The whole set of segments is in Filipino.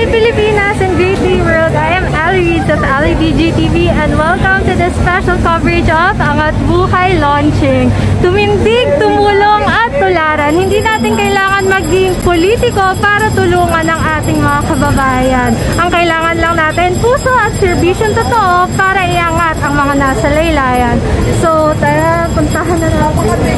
Hi Pilipinas and Great Day World! I am Ali Reeds of Ali DJ TV and welcome to the special coverage of Angat Buhay launching. Tumindig, tumulong at tularan. Hindi natin kailangan maging politiko para tulungan ang ating mga kababayan. Ang kailangan lang natin puso at serbisyong totoo para iangat ang mga nasa laylayan. So, tara, puntahan na natin.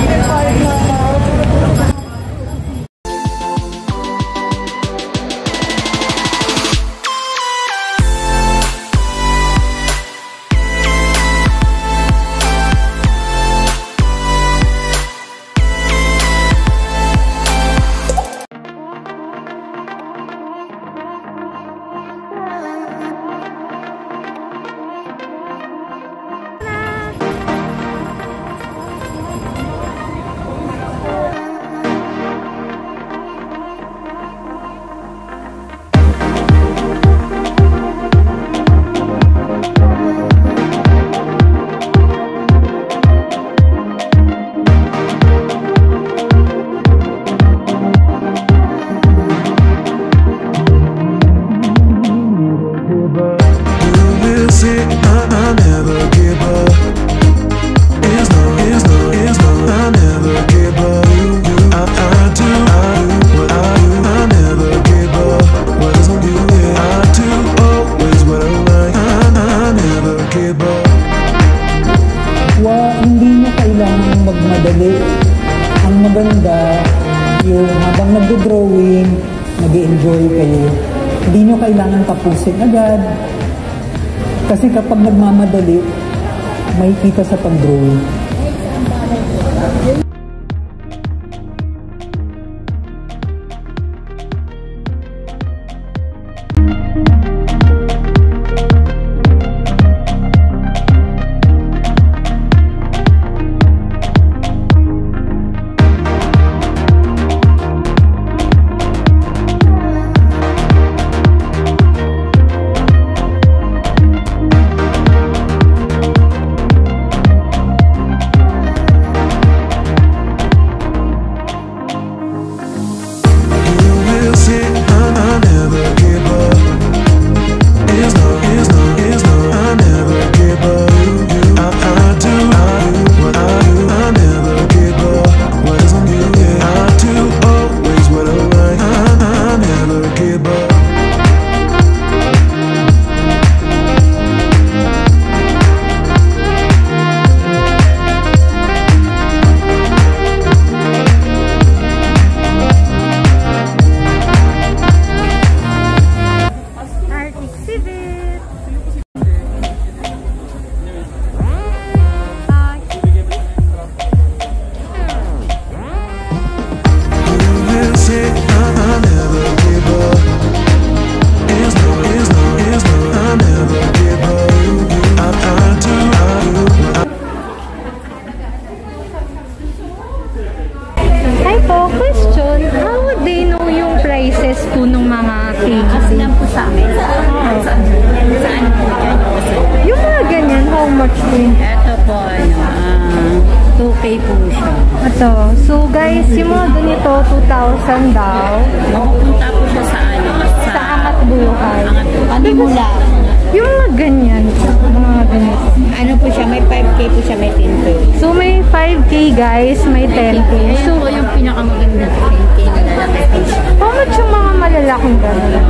Magmadali. Ang maganda, yung habang nagdo-drawing, nag-enjoy kayo. Hindi nyo kailangan tapusin agad. Kasi kapag nagmamadali, may kita sa pag-drawing. Ito po, 2K po siya. Ito. So guys, yung mga ganito, 2,000 daw. Mapupunta po siya sa sa Angat Buhay. Panimula. Yung mga ganyan. Mga ganito. Ano po siya, may 5K po siya, may 10K. So may 5K guys, may 10K. So po yung pinakamaganda 10K na lalaki po siya. How much yung mga malalaking gano'n?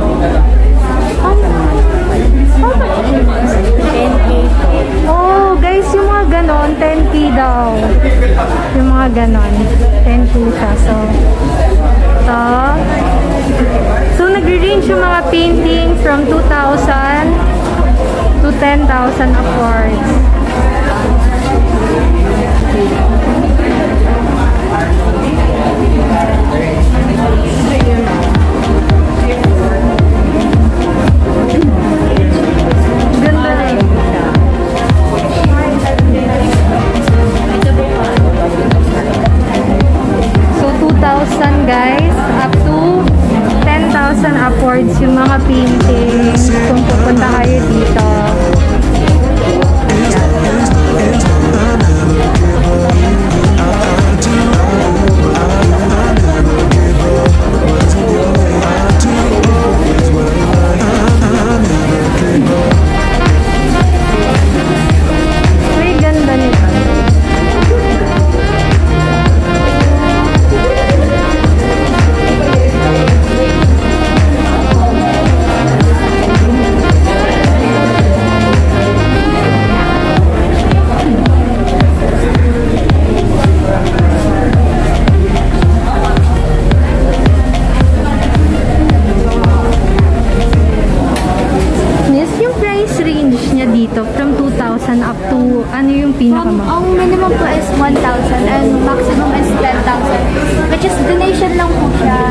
Oh, guys, yung mga ganon, 10K daw. Yung mga ganon, 10K siya. So nagre-range yung mga painting from 2,000 to 10,000 upwards. Ganda rin. So 2,000 guys, up to 10,000 upwards yung mga paintings kung pupunta kayo dito. 2,000 up to, ano yung Ang minimum po is 1,000 and maximum is 10,000. Which is donation lang po siya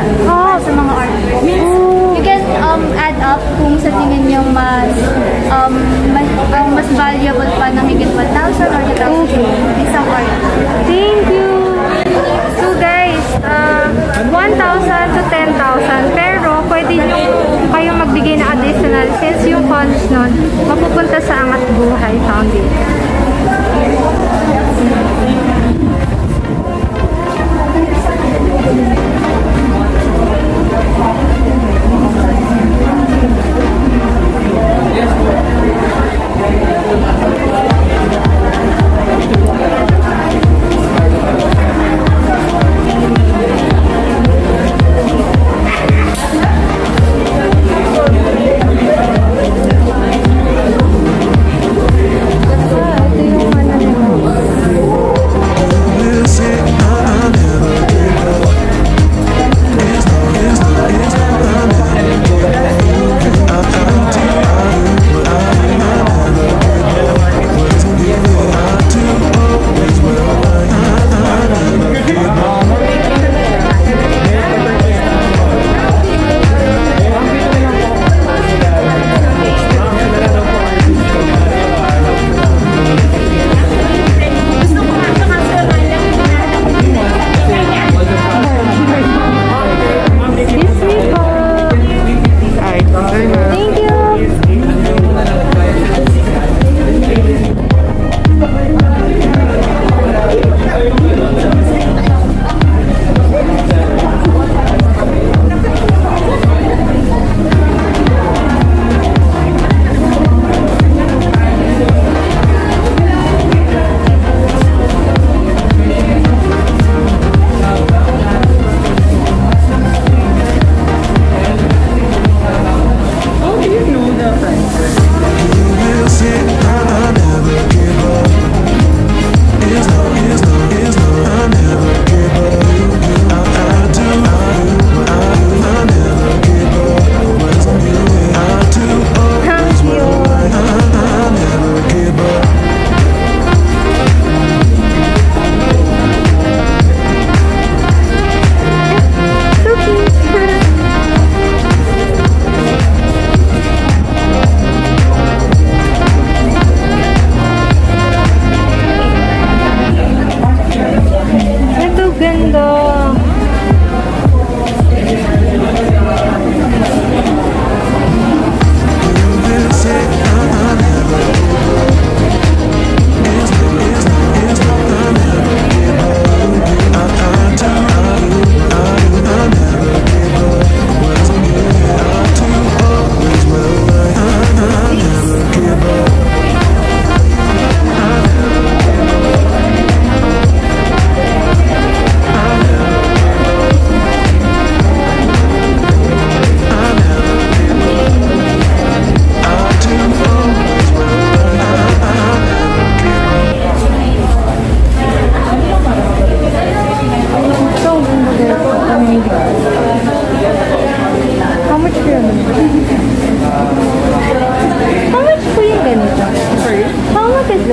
sa mga artworks. Means, you can add up kung sa tingin niyo mas valuable pa ng higit 1,000 or 2,000 isang artwork. Thank you! So guys, 1,000 to 10,000 pero pwede nyo kayong magbigay na additional since yung funds nun mapupunta sa Angat Buhay Foundation.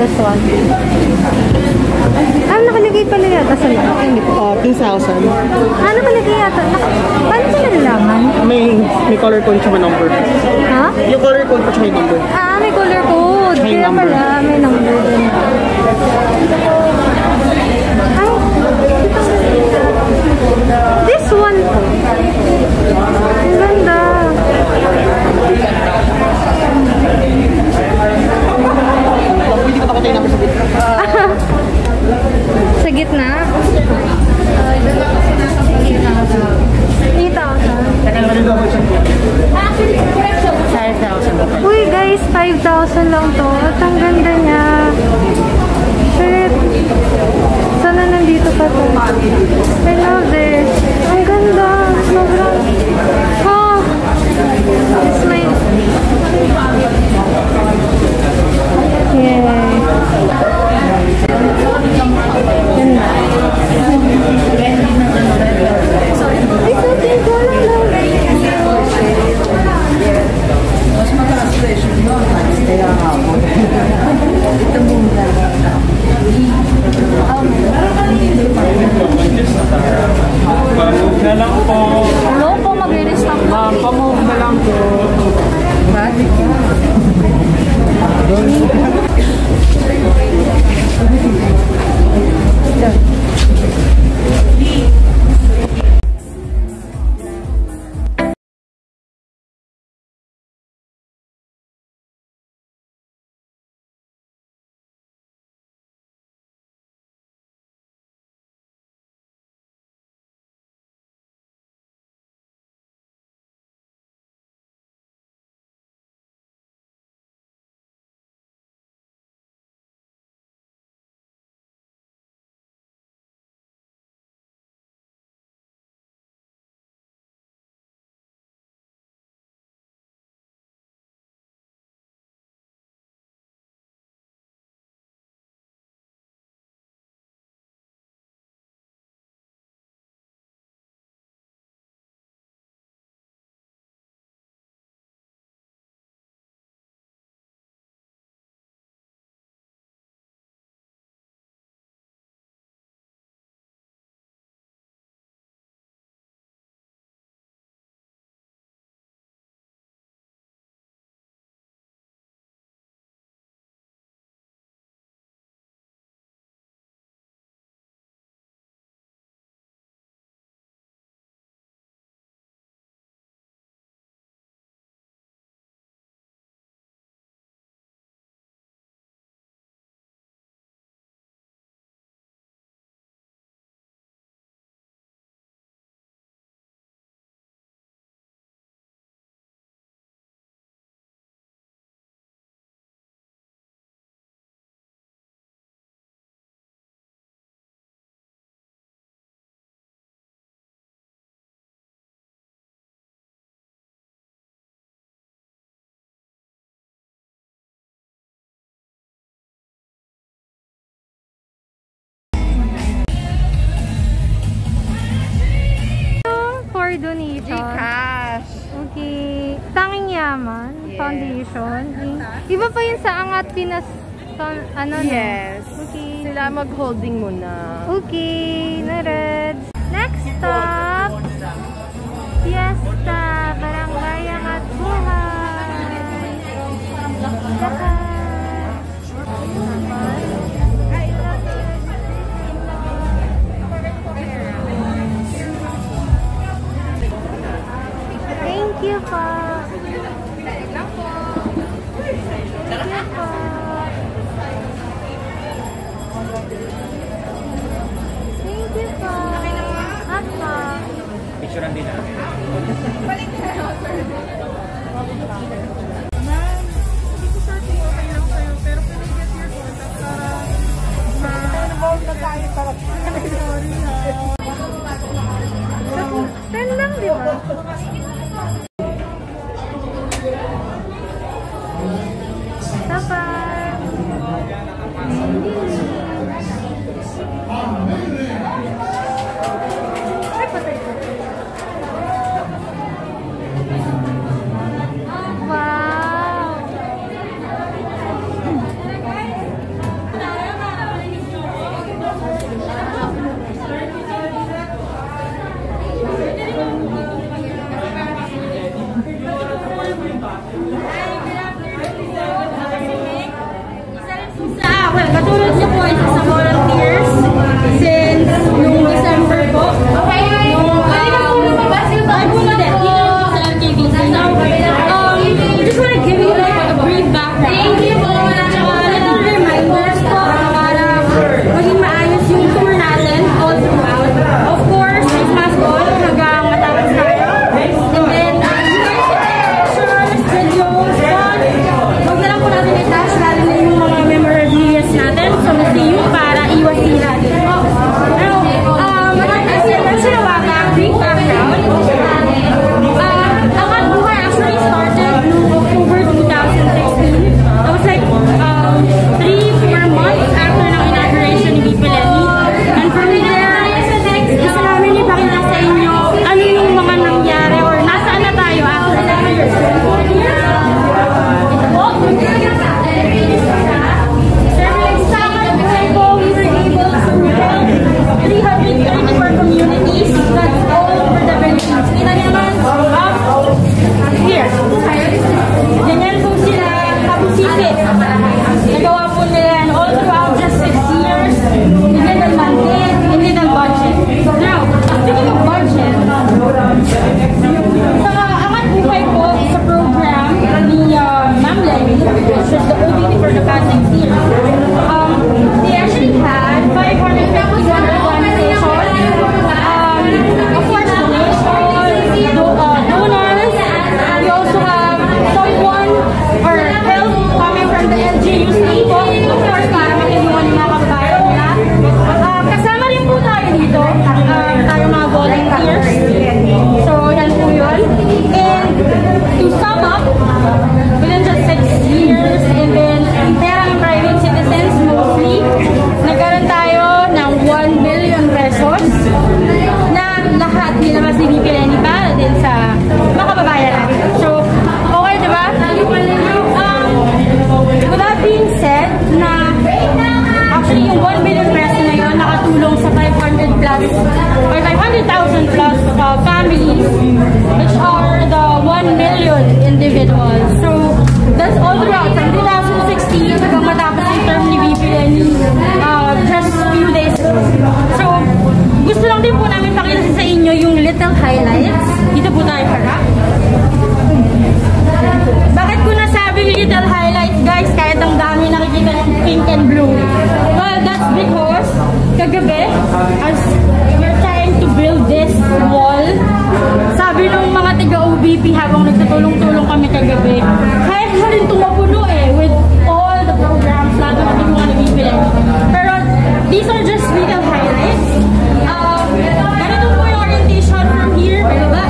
this one? Nakalagay pala yata sa loob. Hindi po. 2,000. Nakalagay yata. Paano ko nalalaman? May color code tsaka number. Ha? Yung color code pa tsaka yung number. May color code. May Kaya number. pala, may number din. This one po. Ang ganda. Pwede ko takot yung number sa gitna. Sa gitna? 8,000. Uy guys, 5,000 lang to. At ang ganda niya. Shit. Sana nandito pa to. I love this. Ang ganda. Sobrang. Oh. It's my. Yay. Ganda. Mas mataas presyo yun. Kaya nga ako. Donation. Gcash. Okay. Tanging Yaman. Yes. Foundation. Iba pa yun sa Angat Pinas. Ano Yes. na? Okay. Sila mag-holding muna. Okay. Nareds. Next stop. Fiesta. Barangay Angat Buhay. Thank you po. Thank you po. Thank you po. Apa. Picturean din natin. Ten lang, di ba? Sabar. Ay, patay ko. Wow. Well, katulad niyo po, isa sa volunteers since noong December po. Okay, ay po na din. Sa MKBC. Just want to give you like a brief background. Thank you po. Tsaka little reminders po para maging maayos yung tour natin all throughout. Of course, Christmas all hanggang matapos tayo. And then, pictures, videos, huwag na lang po natin i-touch lalo na yung mga memorabilia natin. So, we'll see you. individuals. So, that's all throughout. From 2016, hanggang matapos yung term ni VP Lenny, just few days ago. So, gusto lang din po namin pakilala sa inyo yung little highlights. Dito po tayo harap. Bakit ko nasabing little highlights, guys, kahit ang dami nakikita ng pink and blue? Well, that's because kagabi, as we're trying to build this wall, sabi ng mga taga-OBP habang nagtutulong-tulong kami kagabi, kahit na rin tumapuno with all the programs na tumatulungan ni VP Lenny. Pero these are just little highlights. Ganito po yung orientation from here, pababa,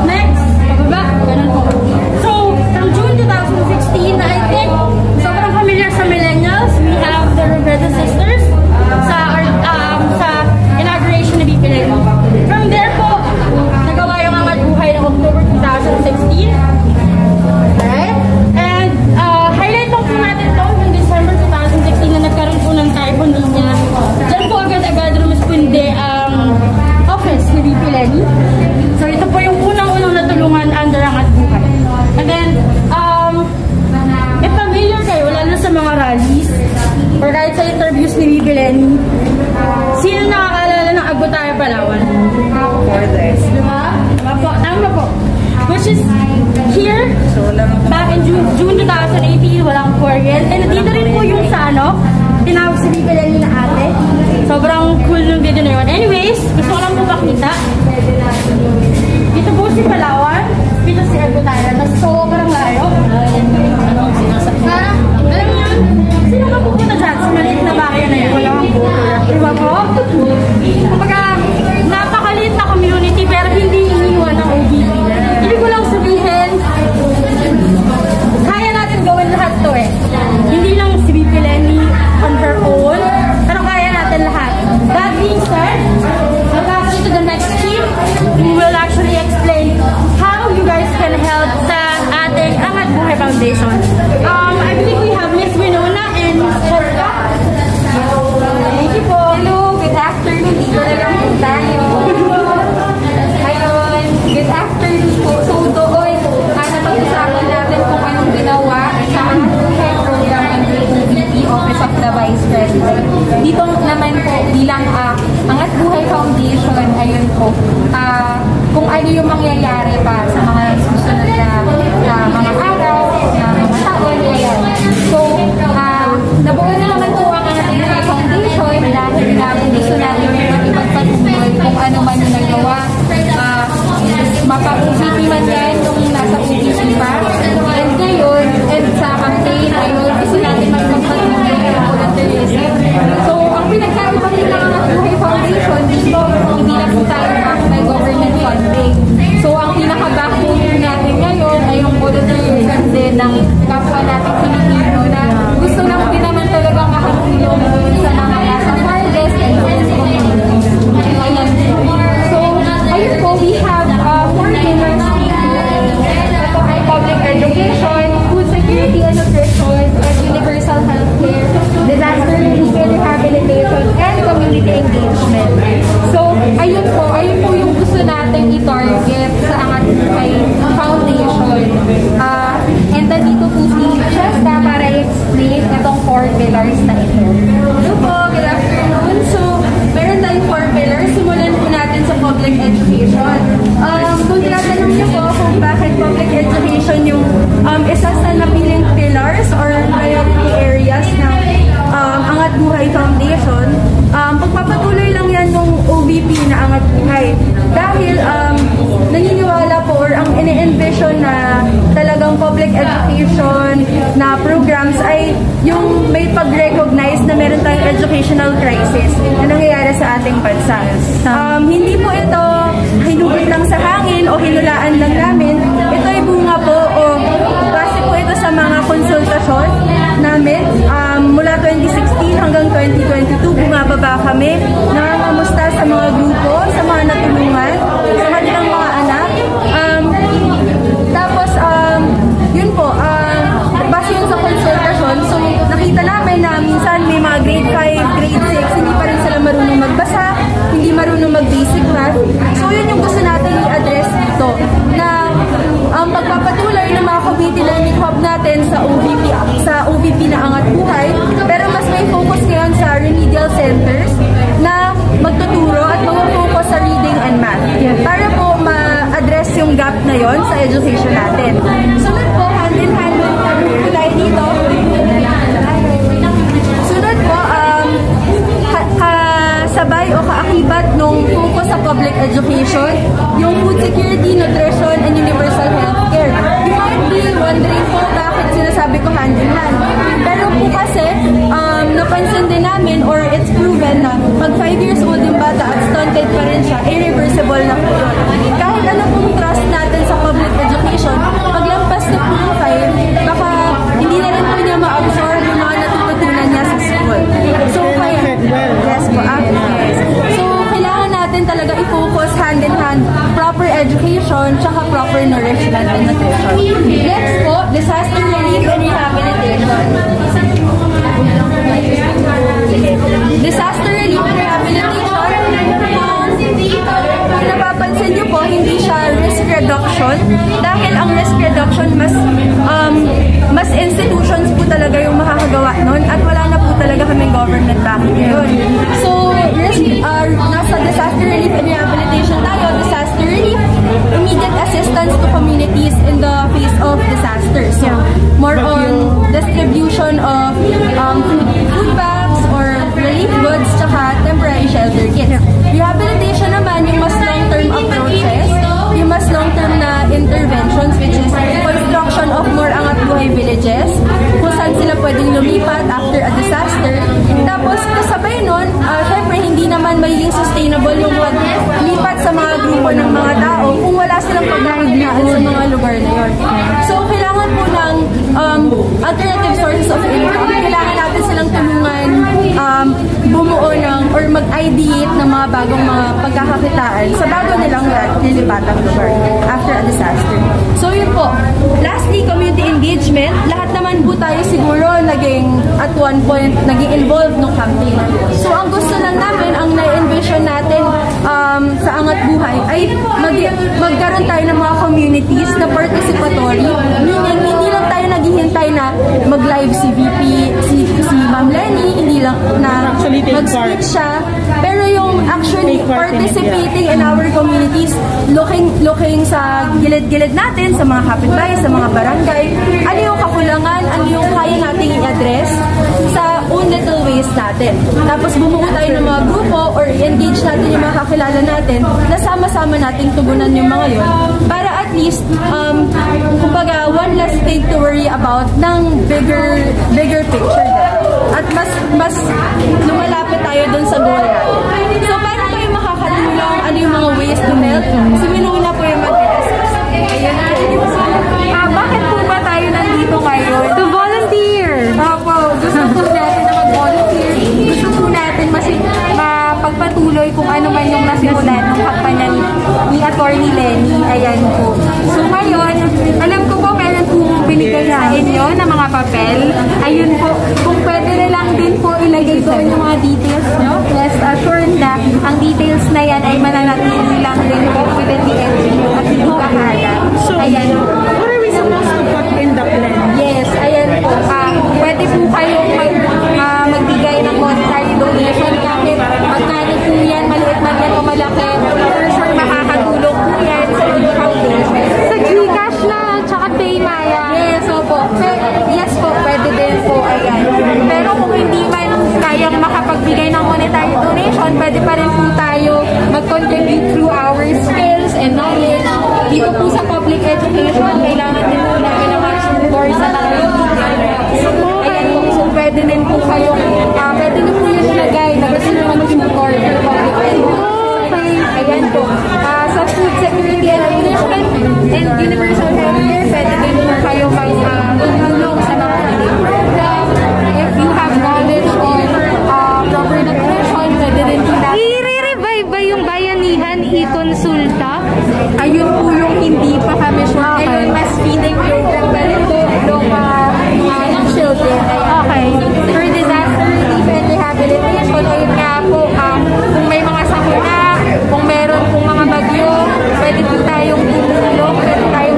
next, pababa, ganun po. So, from June 2016, I think, sobrang familiar sa millennials, we have the Roberta sisters sa inauguration ni VP Lenny. From there po, nagawa yung Angat Buhay ng October 2016. Alright? And highlight lang po natin to yung December 2016 na nagkaroon po ng typhoon niya. Diyan po agad-agad rumispunde ang office ni VP Lenny. So ito po yung unang-unang natulungan under Angat Buhay. And then, if familiar kayo, lalo sa mga rallies, or kahit sa interviews ni VP Lenny, sino nakakaalala ng Agutaya, Palawan? Diba? Tama po. Which is here, back in June 2018, walang kuryente. Nandito rin po yung sa tinawag si VP Lenny na ate. Sobrang cool yung video na yun. Anyways, gusto ko lang po makita. Dito po si Palawan, dito si Agutaya. Tapos sobrang layo. Parang, alam mo yun, sino ka pupunta dyan sa maliit na bahay na yan? Wala kang boto. Diba po? Kumbaga, napakaliit na community pero hindi iniwan ng OBP. Hindi ko lang sabihin, kaya natin gawin lahat to Hindi lang si VP Lenny on her own, pero kaya natin lahat. That being said, I'll pass you to the next team who will actually explain how you guys can help sa ating Angat Buhay Foundation. I believe we have Miss Winona and Miss Jorka. Thank you po. Hello, good afternoon. Dito na lang po tayo. Ayun, good afternoon po. So, doon, napag-usapan natin kung anong ginawa sa Angat Buhay program under OBP, Office of the Vice President. Dito naman po, bilang Angat Buhay Foundation, ayun po, kung ano yung mangyayari pa sa mga susunod na mga araw, na mga taon, ayan. So, nabuo na naman po ang Angat Buhay Foundation dahil gusto natin ipagpatuloy kung ano man yung nagawa. Mapa-OBP man yan kung nasa OBP pa. And ngayon, and sa campaign, ayun, gusto natin magpagpatuloy ang volunteerism. So, ang pinagkaiba rin ng Angat Buhay Foundation, hindi na po tayo by government funding. So, ang pinaka-backbone natin ngayon ay yung volunteerism din ng kapwa natin Pilipino na gusto lang din naman talagang makatulong sa mga nasa farthest and lowest communities. Ayan. So, ayun po, we have 4 pillars here. Ito ay public education, food security and nutrition, and universal healthcare, disaster relief and rehabilitation, and community engagement. So, ayun po yung gusto natin i-target sa Angat Buhay Foundation. And nandito po si Chesta para i-explain itong 4 pillars na ito. Hello po, good afternoon. So, meron tayong 4 pillars. Simulan po natin sa public education. Kung tinatanong niyo po kung bakit public education yung isa sa napiling pillars or priority areas ng Angat Buhay Foundation, pagpapatuloy lang yan ng OBP na Angat Buhay. Dahil naniniwala po or ang ini-envision na talagang public education na programs ay yung may pag-recognize na meron tayong educational crisis na nangyayari sa ating bansa. Hindi po ito hinugot lang sa hangin o hinulaan lang namin. Ito ay bunga po o base po ito sa mga konsultasyon namin. Mula 2016 hanggang 2022, bumababa kami, nangangamusta sa mga grupo, sa mga natulungan, sa kanilang mga anak. Tapos, yun po, base yun sa konsultasyon, so nakita namin na minsan may mga grade 5, grade 6, hindi pa rin sila marunong magbasa, hindi marunong mag-basic math. So, yun yung gusto natin i-address dito, na pagpapatuloy ng mga community learning hub natin sa OVP na Angat Buhay. Pero mas may focus ngayon sa remedial centers na magtuturo at mag-focus sa reading and math. Para po ma-address yung gap na yon sa education natin. Sunod po, hand in hand po tayo dito. Sunod po, kasabay o kaakibat nung focus sa public education, yung food security, nutrition, and universal healthcare. You might be wondering po bakit sinasabi ko hand in hand. Pero po kasi, napansin din namin or it's proven na pag 5 years old yung bata at stunted pa rin siya, irreversible na po yun. Kahit ano pong trust natin sa public education, paglampas na po yung 5, baka hindi na rin po niya ma-absorb yung mga natututunan niya sa school. So, kaya, yes po, so, kailangan natin talaga i-focus hand in hand proper education tsaka proper nourishment and nutrition. Next po, disaster relief and rehabilitation. Disaster relief and rehabilitation, kung napapansin niyo po, hindi siya risk reduction dahil ang risk reduction mas institutions po talaga yung makakagawa nun at wala na po talaga kaming government backing yun. So, nasa disaster relief and rehabilitation tayo. Disaster relief, immediate assistance to communities in the face of disasters. So, more on distribution of food bags or relief goods tsaka temporary shelter kits. Rehabilitation naman, yung mas long-term approaches, yung mas long-term na interventions, which is construction of more Angat Buhay villages, kung saan sila pwedeng lumipat after a disaster. Tapos, kasabay nun, syempre, hindi naman magiging sustainable yung paglipat sa mga grupo ng mga tao kung wala silang pagkakakitaan sa mga lugar na yun. So, kailangan po ng alternative sources of income. Kailangan natin silang tulungan bumuo ng or mag-ideate ng mga bagong mga pagkakakitaan sa bago nilang nilipatang lugar after a disaster. So, yun po. Lastly, community engagement. Lahat naman po tayo siguro at one point naging involved ng campaign. So, ang gusto lang namin, ang na-envision natin sa Angat Buhay ay magkaroon tayo ng mga communities na participatory. Meaning, hindi lang tayo naghihintay na mag-live si VP, si Ma'am Lenny, hindi lang na mag-speak siya, pero yung actually participating in our communities, looking sa gilid-gilid natin, sa mga kapitbahay, sa mga barangay, ano yung kakulangan, ano yung kaya nating i-address sa own little ways natin. Tapos bumuo tayo ng mga grupo or engage natin yung mga kakilala natin na sama-sama nating tugunan yung mga yun para at least, kumbaga, one less thing to worry about ng bigger picture din. At mas lumalapit tayo dun sa goal natin. So, paano tayo makakatulong? Ano yung mga ways to help? Si Winona po yung mag-assist. Ayun po. Bakit po ba tayo nandito ngayon? To volunteer! Opo, gusto po natin na mag-volunteer. Gusto po natin mapagpatuloy kung ano man yung nasimulan ng kampanya ni Attorney Lenny. Ayan po. So ngayon, alam ko po meron po binigay sa inyo na mga papel. Ayun po, kung pwede na lang din po ilagay doon yung mga details nyo. Rest assured na ang details na yan ay mananatili lang din po within the NGO at hindi kahalang. Ayan po. What are we supposed to put in the plan? Yes, ayan po. Pwede po kayong magbigay ng monetary donation kahit magkano po yan, maliit man yan o malaki. For sure, makakatulong po yan sa foundation. Sa Gcash na, tsaka PayMaya. Yes, opo. Yes po, pwede din po. Ayan. Pero kung hindi man kayang makapagbigay ng monetary donation, pwede pa rin po tayo mag-contribute through our skills and knowledge. Dito po sa public education, kailangan din po namin ng mga support sa mga media reps. Ayan po, so pwede din po kayo, pwede din po yung ilagay na gusto nyo mag-support for public education. Ayan po, sa food security and nutrition and universal healthcare, pwede din po kayo mag-tulong sa mga program. If you have knowledge on proper nutrition, pwede din po natin. I-revive ba yung Bayanihan i-consulta? Ayun po yung hindi pa kami sure. Ngayon, mas feeding program pa rin po ng children. Okay. For disaster relief and rehabilitation, ayun nga po, kung may mga sakuna, kung meron pong mga bagyo, pwede po tayong tumulong, pwede tayo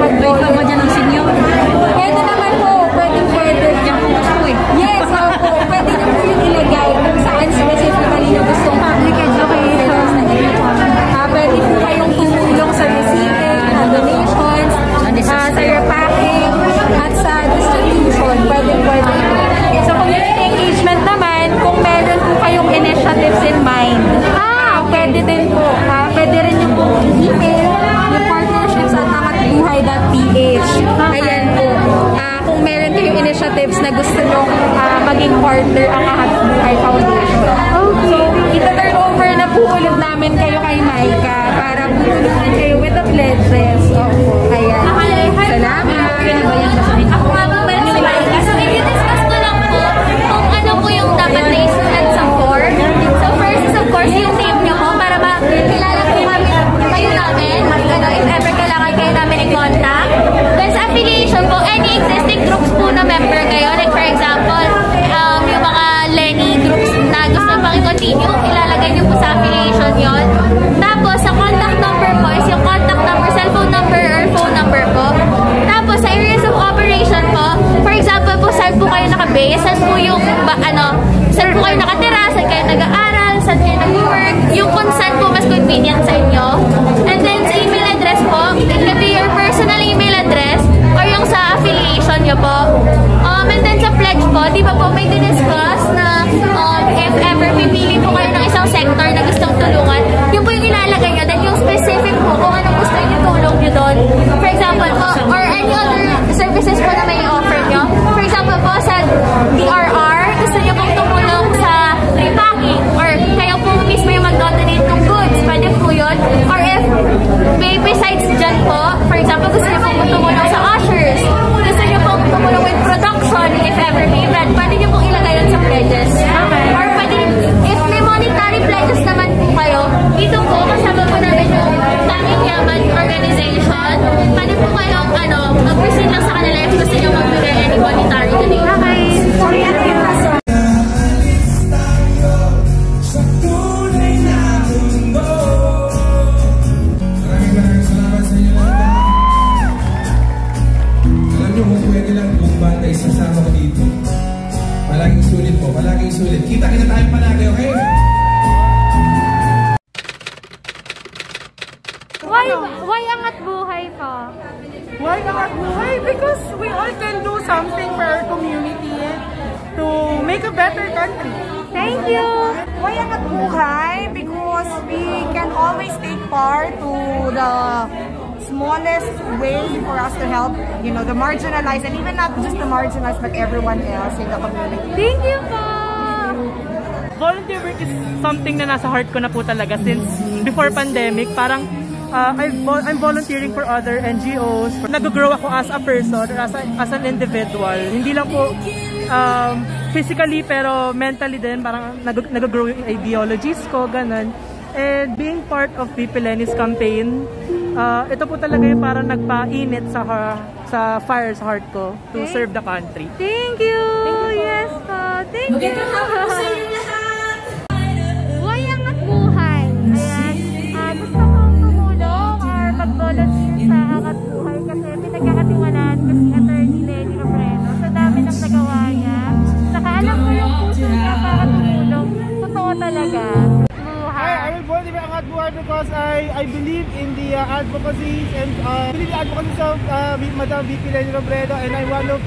maging partner ang Angat Buhay Foundation. So, ita-turn over na po ulit namin kayo kay Maika para tutulungan kayo with the pledges. Kaya, salamat. Ako nga po pala si Maika. So, i-discuss ko lang po kung ano po yung dapat na isulat sa form. So, first is of course yung name nyo po para makilala po kami kayo namin. If ever kailangan kayo namin i-contact. Then sa affiliation po, any existing groups po na member kayo. Like for example, yung mga Lenny groups na gusto pang i-continue, ilalagay nyo po sa affiliation yon. Tapos, sa contact number po is yung contact number, cellphone number or phone number po. Tapos, sa areas of operation po, for example po, saan po kayo nakabase, saan po yung, saan po kayo nakatira, saan kayo nag-aaral, saan kayo nag-work, yung kung saan po mas convenient sa inyo. And then, sa email address po, it can be your personal email address or yung sa affiliation nyo po. And then, sa pledge po, di ba po, may discuss na if ever pipili po kayo ng isang sector na gustong tulungan, yun po yung ilalagay nyo. Then, yung specific po, kung anong gusto nyo tulong nyo doon. For example po, or any other services po na may offer nyo. For example po, sa DRR, gusto nyo pong tumulong sa repacking or kayo po mismo yung mag-donate ng goods. Pwede po yun. Or if may besides dyan po, for example, gusto nyo pong tumulong sa ushers. Gusto nyo pong tumulong with production if ever may event. Pwede nyo pong ilagay yun sa pledges. Or pwede, if may monetary pledges naman po kayo, dito po, kasama po namin yung Tanging Yaman organization. Pwede po kayong, mag-proceed lang sa kanila if gusto nyo mag-bigay any monetary donation. Sasama ko dito. Palaging sulit po, palaging sulit. Kita-kita tayo palagi, okay? Why Angat Buhay po? Why Angat Buhay? Because we all can do something for our community to make a better country. Thank you! Why Angat Buhay? Because we can always take part to the smallest way for us to help, the marginalized, and even not just the marginalized, but everyone else in the community. Thank you po! Volunteer work is something na nasa heart ko na po talaga since before pandemic. Parang I'm volunteering for other NGOs. Nag-grow ako as a person, or as an individual. Hindi lang po physically, pero mentally din. Parang nag-grow yung ideologies ko, ganun. And being part of VP Lenny's campaign, ito po talaga yung parang nagpainit sa fire sa heart ko to serve the country. Thank you! Yes po! Thank you! Why Angat Buhay? Ayan. Gusto kong tumulong or mag-volunteer sa Angat Buhay kasi pinagkakatiwalaan ko si Attorney Lenny Robredo. Sa dami ng nagawa niya. Saka alam ko yung puso niya para tumulong. Totoo talaga. I will volunteer for Angat Buhay because I believe in the advocacy and of Madam VP Lenny Robredo, and I'm one of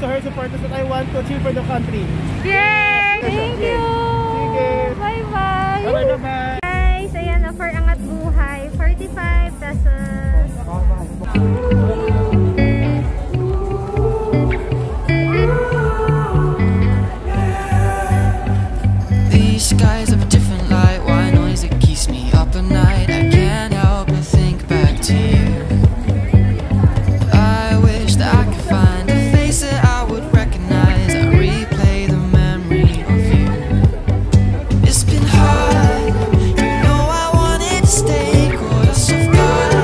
her supporters that I want to achieve for the country. Yay! Thank you! Bye-bye! Bye-bye! Guys, ayan na for Angat Buhay. 45 pesos. These skies have a different light. Why noise that keeps me up at night? I can't help but think back to you. I wish that I could find a face that I would recognize. I replay the memory of you. It's been hard, you know I wanted to stay caught us off guard.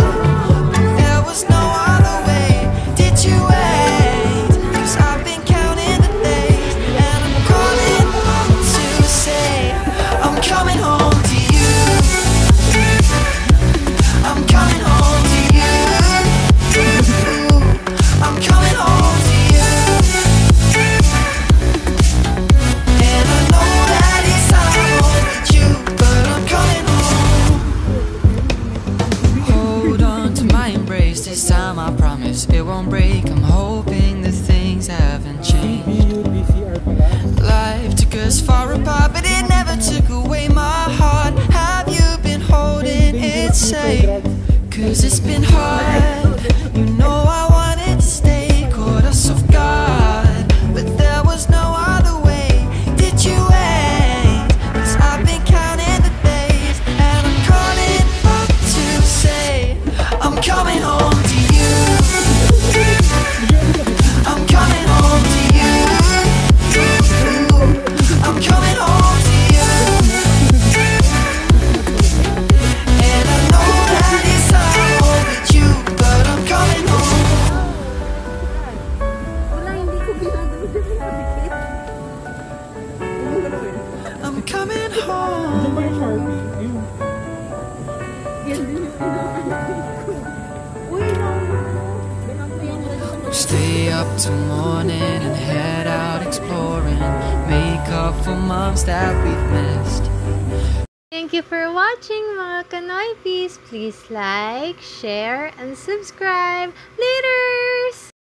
There was no other way. Did you wait? 'Cause I've been counting the days, and I'm calling to say I'm coming home to you. I'm coming home to you. I'm coming home to you. And I know that it's time with you, but I'm coming home. Hold on to my embrace this time, I promise it won't break. I'm hoping that things haven't changed. Life took us far apart, but it never took away my heart. Have you been holding it safe? 'Cause it's been hard. You know I wanted to stay, caught us off guard, but there was no other Stay up till morning and head out exploring, make up for months that we've missed. Thank you for watching mga Kanoypis. Please like, share, and subscribe. Later!